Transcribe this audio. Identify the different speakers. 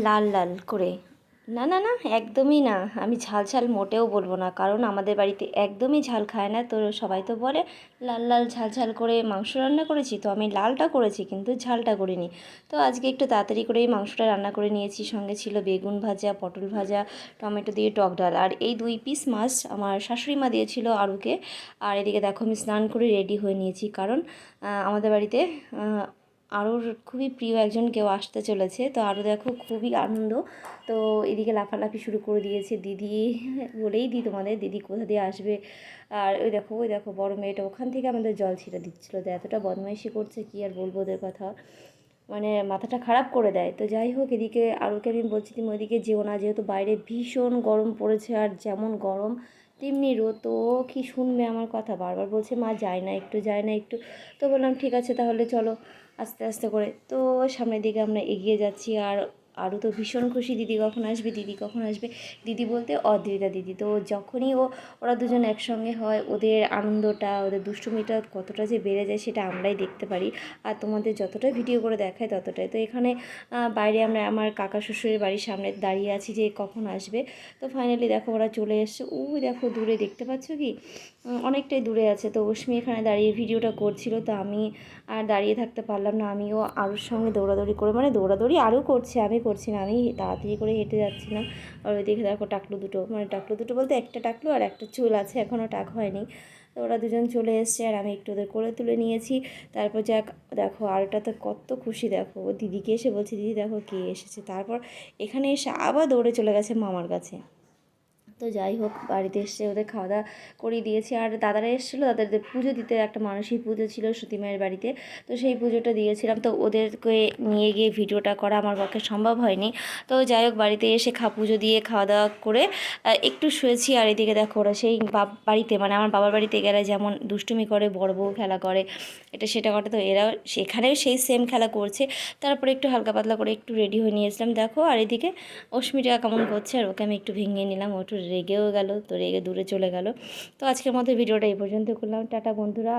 Speaker 1: লাল লাল করে। না না না, একদমই না। আমি ঝাল ঝাল মোটেও বলবো না, কারণ আমাদের বাড়িতে একদমই ঝাল খায় না। তো সবাই তো বলে লাল লাল ঝাল ঝাল করে মাংস রান্না করেছি, তো আমি লালটা করেছি কিন্তু ঝালটা করিনি। তো আজকে একটু তাড়াতাড়ি করেই মাংসটা রান্না করে নিয়েছি। সঙ্গে ছিল বেগুন ভাজা, পটল ভাজা, টমেটো দিয়ে টক ডাল, আর এই 2 পিস মাছ আমার শাশুড়ি মা দিয়েছিল আরুকে। আর এদিকে দেখো আমি স্নান করে রেডি হয়ে নিয়েছি, কারণ আমাদের বাড়িতে আরুর খুবই প্রিয় একজন কেউ আসতে চলেছে। তো আরও দেখো খুবই আনন্দ। তো এদিকে লাফালাফি শুরু করে দিয়েছে। দিদি বলেই দিই তোমাদের, দিদি কোথা দিয়ে আসবে। আর ওই দেখো বড় মেয়েটা ওখান থেকে আমাদের জল ছিটা দিচ্ছিলো। তো এতটা বদমাইশি করছে কি আর বলবো ওদের কথা, মানে মাথাটা খারাপ করে দেয়। তো যাই হোক, এদিকে আরুকে আমি বলছি তুমি ওইদিকে যেও না, যেহেতু বাইরে ভীষণ গরম পড়েছে, আর যেমন গরম তেমনি রোদ। তো কি শুনবে আমার কথা, বারবার বলছে মা যায় না একটু, যায় না একটু। তো বললাম ঠিক আছে তাহলে চলো আস্তে আস্তে করে। তো সামনের দিকে আমরা এগিয়ে যাচ্ছি। আর আরও তো ভীষণ খুশি, দিদি কখন আসবে, দিদি কখন আসবে। দিদি বলতে অদ্রিতা দিদি। তো যখনই ওরা দুজন একসঙ্গে হয়, ওদের আনন্দটা, ওদের দুষ্টুমিটা কতটা যে বেড়ে যায় সেটা আমরাই দেখতে পারি। আর তোমাদের যতটা ভিডিও করে দেখায় ততটাই। তো এখানে বাইরে আমরা আমার কাকা শ্বশুরের বাড়ির সামনে দাঁড়িয়ে আছি যে কখন আসবে। তো ফাইনালি দেখো ওরা চলে এসছে। ওই দেখো দূরে দেখতে পাচ্ছ কি, অনেকটাই দূরে আছে। তো অশ্মি এখানে দাঁড়িয়ে ভিডিওটা করছিল, তো আমি আর দাঁড়িয়ে থাকতে পারলাম না। আমিও আরুর সঙ্গে দৌড়াদৌড়ি করে, মানে দৌড়াদৌড়ি আরও করছে, আমি করছি না, আমি তাড়াতাড়ি করে হেঁটে যাচ্ছিলাম। আর ওইদিকে দেখো টাকলু দুটো, মানে টাকলু দুটো বলতে একটা টাকলু আর একটা চুল আছে, এখনও টাক হয়নি। তো ওরা দুজন চলে এসছে আর আমি একটু ওদের কোলে তুলে নিয়েছি। তারপর যাক দেখো আরটা তো কত খুশি, দেখো ও দিদিকে এসে বলছে দিদি দেখো কে এসেছে। তারপর এখানে এসে আবার দৌড়ে চলে গেছে মামার কাছে। তো যাই হোক, বাড়িতে এসে ওদের খাওয়া দাওয়া করিয়ে দিয়েছি। আর দাদারা এসেছিলো, দাদাদের পুজো দিতে, একটা মানসিক পুজো ছিল সতী মায়ের বাড়িতে। তো সেই পুজোটা দিয়েছিলাম। তো ওদেরকে নিয়ে গিয়ে ভিডিওটা করা আমার পক্ষে সম্ভব হয়নি। তো যাই হোক, বাড়িতে এসে পুজো দিয়ে খাওয়া দাওয়া করে একটু শুয়েছি। আর এদিকে দেখো ওরা সেই বাড়িতে, মানে আমার বাবার বাড়িতে গেলে যেমন দুষ্টুমি করে, বড় বউ খেলা করে, এটা সেটা করে, তো এরাও সেখানেও সেই সেম খেলা করছে। তারপরে একটু হালকা পাতলা করে একটু রেডি হয়ে নিয়েছিলাম দেখো। আর এদিকে অস্মিটা কেমন করছে, আর ওকে আমি একটু ভেঙে নিলাম, ও একটু রেগেও গেল, তো রেগে দূরে চলে গেল। তো আজকের মতো ভিডিওটা এই পর্যন্ত করলাম। টাটা বন্ধুরা।